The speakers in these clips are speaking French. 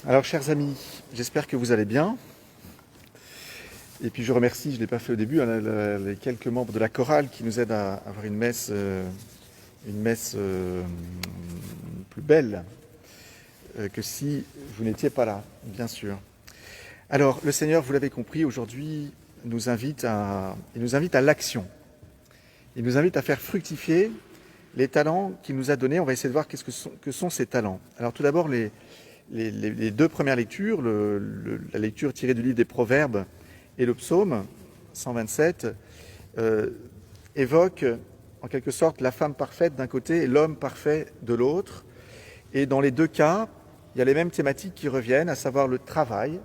Alors, chers amis, j'espère que vous allez bien. Et puis je remercie, je ne l'ai pas fait au début, les quelques membres de la chorale qui nous aident à avoir une messe plus belle que si vous n'étiez pas là, bien sûr. Alors, le Seigneur, vous l'avez compris, aujourd'hui, il nous invite à l'action. Il nous invite à faire fructifier les talents qu'il nous a donnés. On va essayer de voir que sont ces talents. Alors, tout d'abord, les deux premières lectures, la lecture tirée du livre des Proverbes et le psaume 127, évoquent en quelque sorte la femme parfaite d'un côté et l'homme parfait de l'autre. Et dans les deux cas, il y a les mêmes thématiques qui reviennent, à savoir le travail,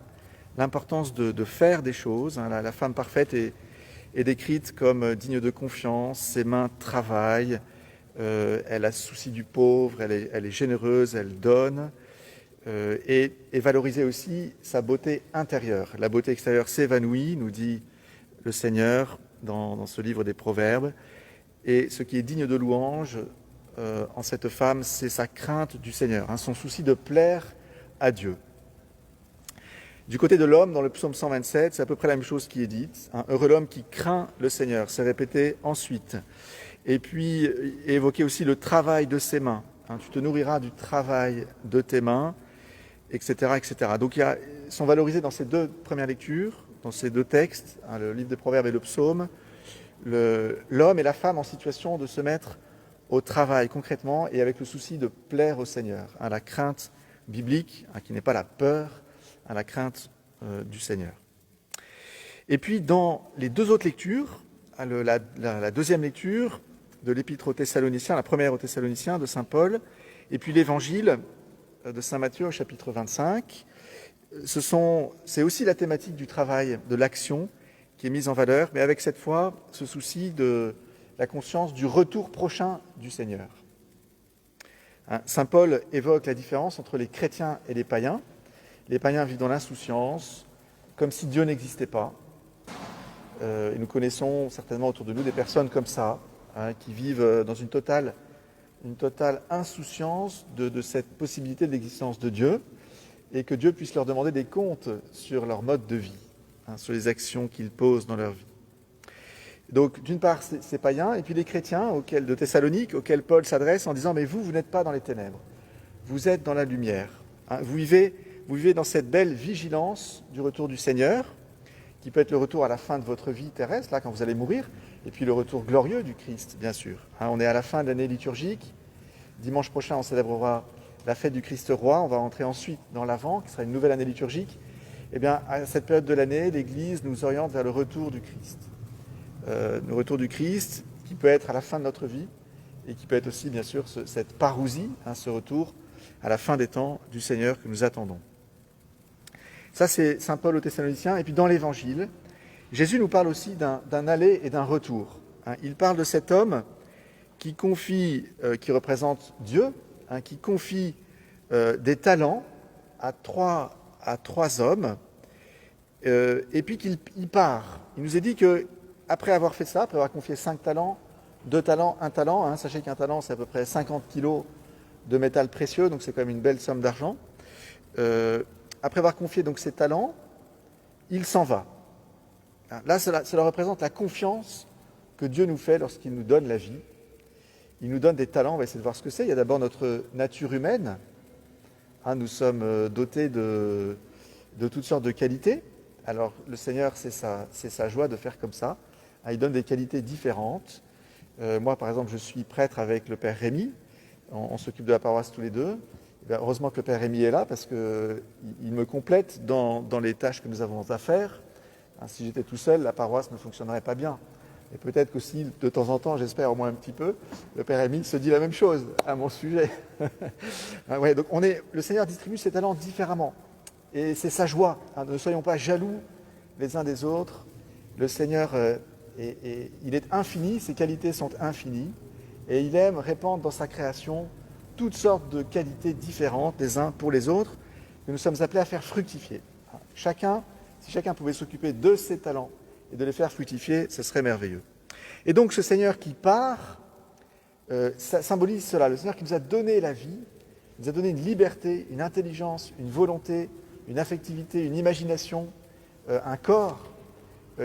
l'importance de faire des choses. La femme parfaite est décrite comme digne de confiance, ses mains travaillent, elle a souci du pauvre, elle est généreuse, elle donne. Et valoriser aussi sa beauté intérieure. La beauté extérieure s'évanouit, nous dit le Seigneur dans ce livre des Proverbes. Et ce qui est digne de louange en cette femme, c'est sa crainte du Seigneur, son souci de plaire à Dieu. Du côté de l'homme, dans le psaume 127, c'est à peu près la même chose qui est dite. Heureux l'homme qui craint le Seigneur, c'est répété ensuite. Et puis, évoquer aussi le travail de ses mains. Tu te nourriras du travail de tes mains, etc., etc. Donc, ils sont valorisés dans ces deux premières lectures, dans ces deux textes, le livre des Proverbes et le psaume, l'homme et la femme en situation de se mettre au travail concrètement et avec le souci de plaire au Seigneur. La crainte biblique, qui n'est pas la peur, la crainte du Seigneur. Et puis, dans les deux autres lectures, la deuxième lecture de l'Épître aux Thessaloniciens, la première aux Thessaloniciens de saint Paul, et puis l'Évangile de saint Matthieu au chapitre 25, c'est aussi la thématique du travail, de l'action qui est mise en valeur, mais avec cette fois ce souci de la conscience du retour prochain du Seigneur. Saint Paul évoque la différence entre les chrétiens et les païens. Les païens vivent dans l'insouciance, comme si Dieu n'existait pas. Et nous connaissons certainement autour de nous des personnes comme ça, qui vivent dans une totale insouciance de cette possibilité de l'existence de Dieu, et que Dieu puisse leur demander des comptes sur leur mode de vie, sur les actions qu'ils posent dans leur vie. Donc, d'une part, ces païens, et puis les chrétiens de Thessalonique, auxquels Paul s'adresse en disant « Mais vous n'êtes pas dans les ténèbres, vous êtes dans la lumière. » Vous vivez dans cette belle vigilance du retour du Seigneur, qui peut être le retour à la fin de votre vie terrestre, là, quand vous allez mourir, et puis le retour glorieux du Christ, bien sûr. On est à la fin de l'année liturgique. Dimanche prochain, on célébrera la fête du Christ roi. On va entrer ensuite dans l'Avent, qui sera une nouvelle année liturgique. Eh bien, à cette période de l'année, l'Église nous oriente vers le retour du Christ. Le retour du Christ, qui peut être à la fin de notre vie, et qui peut être aussi, bien sûr, cette parousie, ce retour à la fin des temps du Seigneur que nous attendons. Ça, c'est saint Paul aux Thessaloniciens. Et puis, dans l'Évangile, Jésus nous parle aussi d'un aller et d'un retour. Il parle de cet homme qui représente Dieu, qui confie des talents à trois hommes, et puis qu'il part. Il nous est dit qu'après avoir fait ça, après avoir confié 5 talents, 2 talents, 1 talent, sachez qu'un talent, c'est à peu près 50 kilos de métal précieux, donc c'est quand même une belle somme d'argent. Après avoir confié donc ces talents, il s'en va. Là, cela représente la confiance que Dieu nous fait lorsqu'il nous donne la vie. Il nous donne des talents, on va essayer de voir ce que c'est. Il y a d'abord notre nature humaine. Nous sommes dotés de toutes sortes de qualités. Alors, le Seigneur, c'est sa joie de faire comme ça. Il donne des qualités différentes. Moi, par exemple, je suis prêtre avec le Père Rémy. On s'occupe de la paroisse tous les deux. Heureusement que le Père Rémy est là, parce qu'il me complète dans les tâches que nous avons à faire. Si j'étais tout seul, la paroisse ne fonctionnerait pas bien. Et peut-être qu'aussi, de temps en temps, j'espère au moins un petit peu, le Père Émile se dit la même chose à mon sujet. Donc le Seigneur distribue ses talents différemment. Et c'est sa joie. Ne soyons pas jaloux les uns des autres. Le Seigneur, il est infini, ses qualités sont infinies. Et il aime répandre dans sa création toutes sortes de qualités différentes les uns pour les autres, que nous sommes appelés à faire fructifier. Si chacun pouvait s'occuper de ses talents et de les faire fructifier, ce serait merveilleux. Et donc ce Seigneur qui part, ça symbolise cela, le Seigneur qui nous a donné la vie, il nous a donné une liberté, une intelligence, une volonté, une affectivité, une imagination, un corps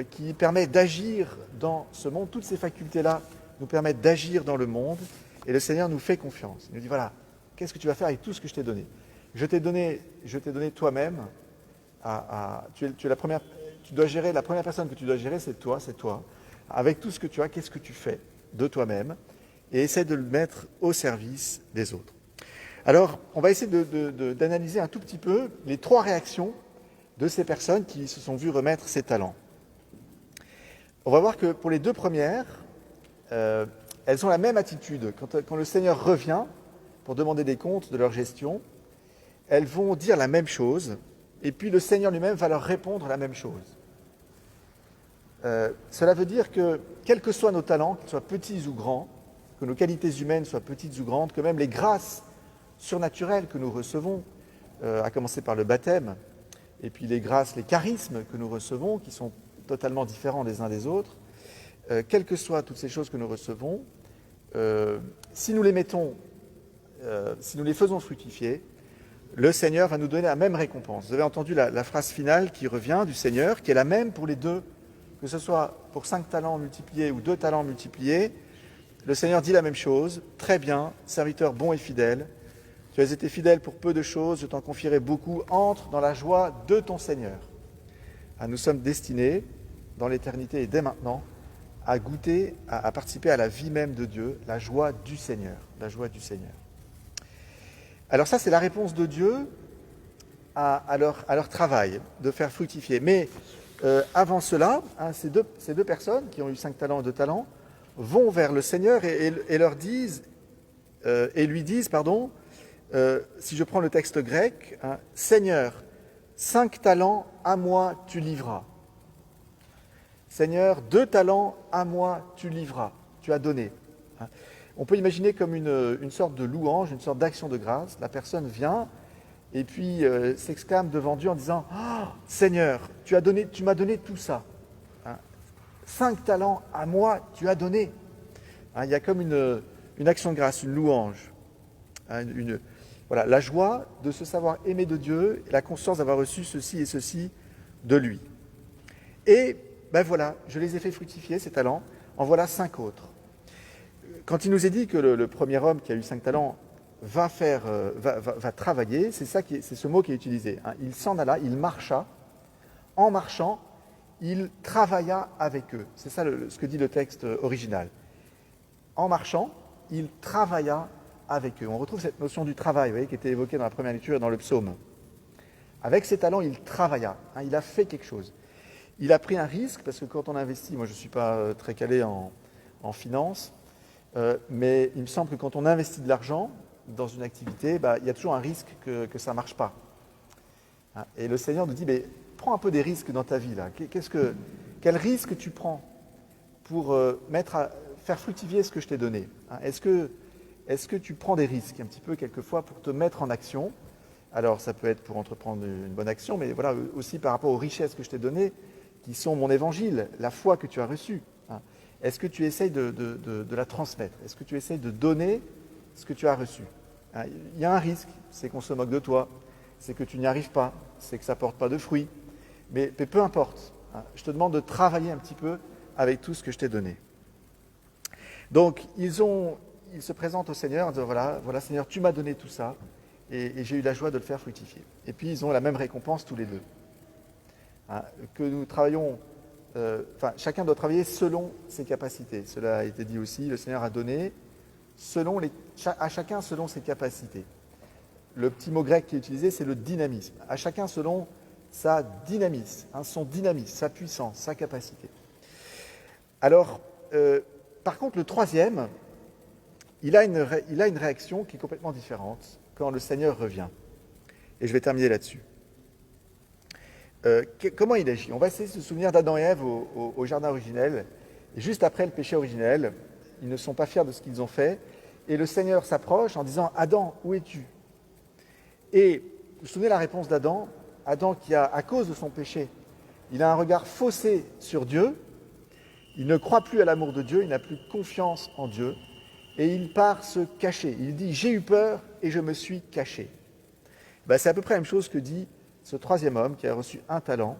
qui permet d'agir dans ce monde. Toutes ces facultés-là nous permettent d'agir dans le monde et le Seigneur nous fait confiance. Il nous dit voilà, qu'est-ce que tu vas faire avec tout ce que je t'ai donné ? Je t'ai donné toi-même. Tu dois gérer, la première personne que tu dois gérer, c'est toi. Avec tout ce que tu as, qu'est-ce que tu fais de toi-même ? Et essaie de le mettre au service des autres. Alors, on va essayer d'analyser un tout petit peu les 3 réactions de ces personnes qui se sont vues remettre ces talents. On va voir que pour les 2 premières, elles ont la même attitude. Quand le Seigneur revient pour demander des comptes de leur gestion, elles vont dire la même chose, et puis le Seigneur lui-même va leur répondre la même chose. Cela veut dire que, quels que soient nos talents, qu'ils soient petits ou grands, que nos qualités humaines soient petites ou grandes, que même les grâces surnaturelles que nous recevons, à commencer par le baptême, et puis les grâces, les charismes que nous recevons, qui sont totalement différents les uns des autres, quelles que soient toutes ces choses que nous recevons, si nous les mettons, si nous les faisons fructifier, le Seigneur va nous donner la même récompense. Vous avez entendu la phrase finale qui revient du Seigneur, qui est la même pour les 2, que ce soit pour 5 talents multipliés ou 2 talents multipliés. Le Seigneur dit la même chose. Très bien, serviteur bon et fidèle. Tu as été fidèle pour peu de choses, je t'en confierai beaucoup. Entre dans la joie de ton Seigneur. Nous sommes destinés, dans l'éternité et dès maintenant, à goûter, à participer à la vie même de Dieu, la joie du Seigneur. La joie du Seigneur. Alors ça, c'est la réponse de Dieu à leur travail, de faire fructifier. Mais avant cela, ces deux personnes qui ont eu 5 talents et 2 talents vont vers le Seigneur et lui disent, si je prends le texte grec, Seigneur, 5 talents à moi tu livras. Seigneur, 2 talents à moi tu livras, tu as donné. On peut imaginer comme une sorte de louange, une sorte d'action de grâce. La personne vient et puis s'exclame devant Dieu en disant « Seigneur, tu m'as donné tout ça. 5 talents à moi, tu as donné. » Il y a comme une action de grâce, une louange. Voilà, la joie de se savoir aimé de Dieu et la conscience d'avoir reçu ceci et ceci de lui. Et ben voilà, je les ai fait fructifier, ces talents. En voilà 5 autres. Quand il nous est dit que le premier homme qui a eu 5 talents va travailler, c'est ce mot qui est utilisé. Il s'en alla, il marcha. En marchant, il travailla avec eux. C'est ça ce que dit le texte original. En marchant, il travailla avec eux. On retrouve cette notion du travail, vous voyez, qui était évoquée dans la première lecture et dans le psaume. Avec ses talents, il travailla. Il a fait quelque chose. Il a pris un risque, parce que quand on investit, moi je ne suis pas très calé en finance, mais il me semble que quand on investit de l'argent dans une activité, il y a toujours un risque que ça ne marche pas. Et le Seigneur nous dit, prends un peu des risques dans ta vie. Là. Quel risque tu prends pour faire fructifier ce que je t'ai donné ? Est-ce que tu prends des risques un petit peu quelquefois pour te mettre en action ? Alors ça peut être pour entreprendre une bonne action, mais voilà aussi par rapport aux richesses que je t'ai données, qui sont mon évangile, la foi que tu as reçue. Est-ce que tu essayes de la transmettre ? Est-ce que tu essayes de donner ce que tu as reçu ? Il y a un risque, c'est qu'on se moque de toi, c'est que tu n'y arrives pas, c'est que ça ne porte pas de fruits. Mais peu importe, je te demande de travailler un petit peu avec tout ce que je t'ai donné. Donc, ils se présentent au Seigneur en disant, voilà Seigneur, tu m'as donné tout ça, et j'ai eu la joie de le faire fructifier. Et puis, ils ont la même récompense tous les deux. Que nous travaillons, chacun doit travailler selon ses capacités. Cela a été dit aussi, le Seigneur a donné à chacun selon ses capacités. Le petit mot grec qui est utilisé, c'est le dynamisme. À chacun selon sa dynamisme, son dynamisme, sa puissance, sa capacité. Alors, par contre, le troisième, il a une réaction qui est complètement différente quand le Seigneur revient. Et je vais terminer là-dessus. Comment il agit ? On va essayer de se souvenir d'Adam et Ève au jardin originel. Et juste après le péché originel, ils ne sont pas fiers de ce qu'ils ont fait. Et le Seigneur s'approche en disant « Adam, où es-tu » Et vous vous souvenez la réponse d'Adam ? Adam qui a, à cause de son péché, il a un regard faussé sur Dieu. Il ne croit plus à l'amour de Dieu, il n'a plus confiance en Dieu. Et il part se cacher. Il dit « J'ai eu peur et je me suis caché. C'est à peu près la même chose que dit ce troisième homme qui a reçu un talent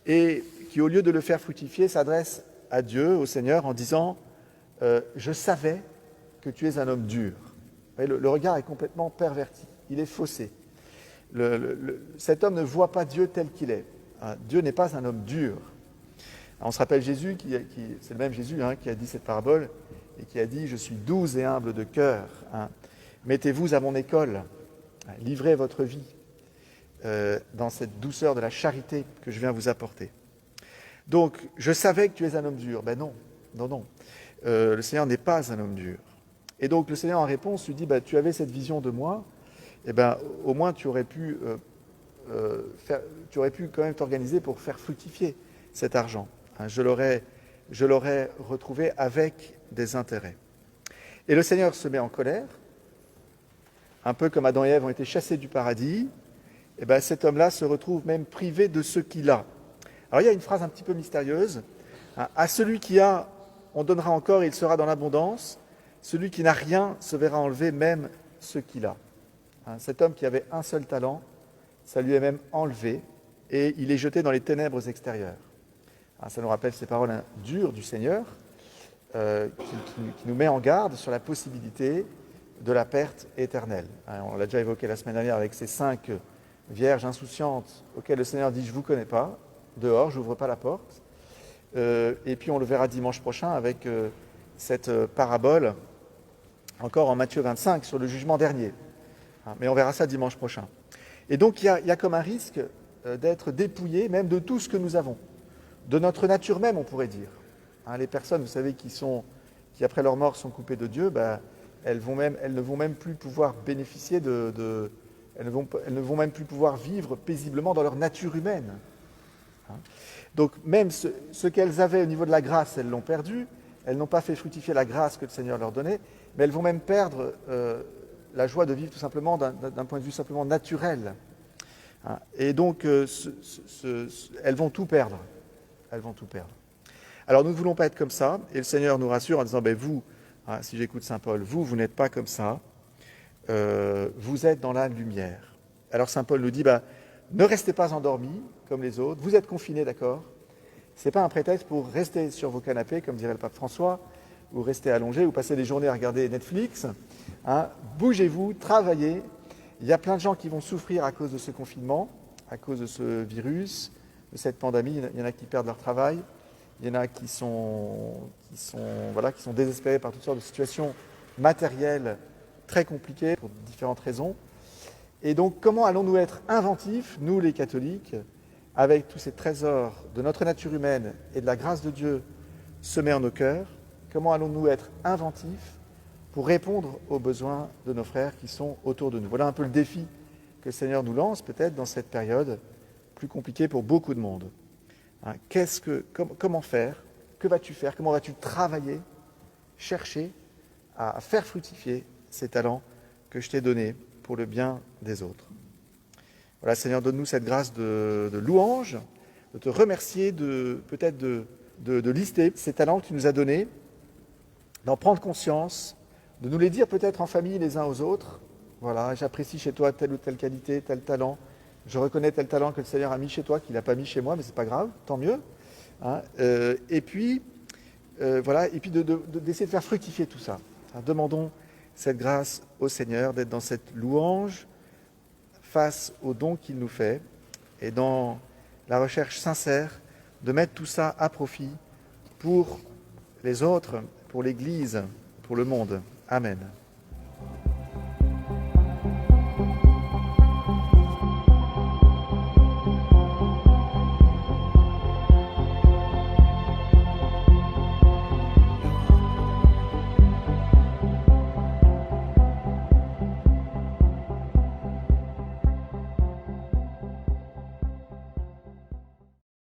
et qui, au lieu de le faire fructifier, s'adresse à Dieu, au Seigneur, en disant « Je savais que tu es un homme dur ». Le regard est complètement perverti, il est faussé. Cet homme ne voit pas Dieu tel qu'il est. Dieu n'est pas un homme dur. On se rappelle Jésus, c'est le même Jésus qui a dit cette parabole et qui a dit « Je suis doux et humble de cœur. Mettez-vous à mon école. Livrez votre vie dans cette douceur de la charité que je viens vous apporter. » Donc, je savais que tu es un homme dur. Non. Le Seigneur n'est pas un homme dur. Et donc, le Seigneur, en réponse, lui dit, tu avais cette vision de moi, au moins tu aurais pu quand même t'organiser pour faire fructifier cet argent. Je l'aurais retrouvé avec des intérêts. Et le Seigneur se met en colère, un peu comme Adam et Ève ont été chassés du paradis, cet homme-là se retrouve même privé de ce qu'il a. Alors il y a une phrase un petit peu mystérieuse. À celui qui a, on donnera encore et il sera dans l'abondance. Celui qui n'a rien se verra enlever même ce qu'il a. Cet homme qui avait un seul talent, ça lui est même enlevé et il est jeté dans les ténèbres extérieures. Ça nous rappelle ces paroles dures du Seigneur qui nous met en garde sur la possibilité de la perte éternelle. On l'a déjà évoqué la semaine dernière avec ces 5 vierges insouciantes auxquelles le Seigneur dit « je ne vous connais pas, dehors, je n'ouvre pas la porte ». Et puis on le verra dimanche prochain avec cette parabole, encore en Matthieu 25, sur le jugement dernier. Mais on verra ça dimanche prochain. Et donc il y a comme un risque d'être dépouillé même de tout ce que nous avons, de notre nature même, on pourrait dire. Les personnes, vous savez, qui après leur mort sont coupées de Dieu, elles ne vont même plus pouvoir bénéficier elles ne vont même plus pouvoir vivre paisiblement dans leur nature humaine. Donc même ce qu'elles avaient au niveau de la grâce, elles l'ont perdu. Elles n'ont pas fait fructifier la grâce que le Seigneur leur donnait, mais elles vont même perdre la joie de vivre tout simplement d'un point de vue simplement naturel. Et donc elles vont tout perdre. Alors nous ne voulons pas être comme ça, et le Seigneur nous rassure en disant vous, si j'écoute saint Paul, vous n'êtes pas comme ça, vous êtes dans la lumière. Alors saint Paul nous dit ne restez pas endormis comme les autres, vous êtes confinés, d'accord ? Ce n'est pas un prétexte pour rester sur vos canapés, comme dirait le pape François, ou rester allongé, ou passer des journées à regarder Netflix. Bougez-vous, travaillez. Il y a plein de gens qui vont souffrir à cause de ce confinement, à cause de ce virus, de cette pandémie. Il y en a qui perdent leur travail, il y en a qui sont désespérés par toutes sortes de situations matérielles très compliquées pour différentes raisons. Et donc, comment allons-nous être inventifs, nous les catholiques, avec tous ces trésors de notre nature humaine et de la grâce de Dieu semés en nos cœurs? Comment allons-nous être inventifs pour répondre aux besoins de nos frères qui sont autour de nous? Voilà un peu le défi que le Seigneur nous lance peut-être dans cette période plus compliquée pour beaucoup de monde. Comment faire? Que vas-tu faire? Comment vas-tu travailler, chercher à faire fructifier ces talents que je t'ai donnés pour le bien des autres? Voilà, Seigneur, donne-nous cette grâce de louange, de te remercier, peut-être de lister ces talents que tu nous as donnés, d'en prendre conscience, de nous les dire peut-être en famille les uns aux autres. Voilà, j'apprécie chez toi telle ou telle qualité, tel talent. Je reconnais tel talent que le Seigneur a mis chez toi, qu'il n'a pas mis chez moi, mais c'est pas grave, tant mieux. Et puis d'essayer de faire fructifier tout ça. Demandons cette grâce au Seigneur, d'être dans cette louange face aux dons qu'il nous fait et dans la recherche sincère de mettre tout ça à profit pour les autres, pour l'Église, pour le monde. Amen.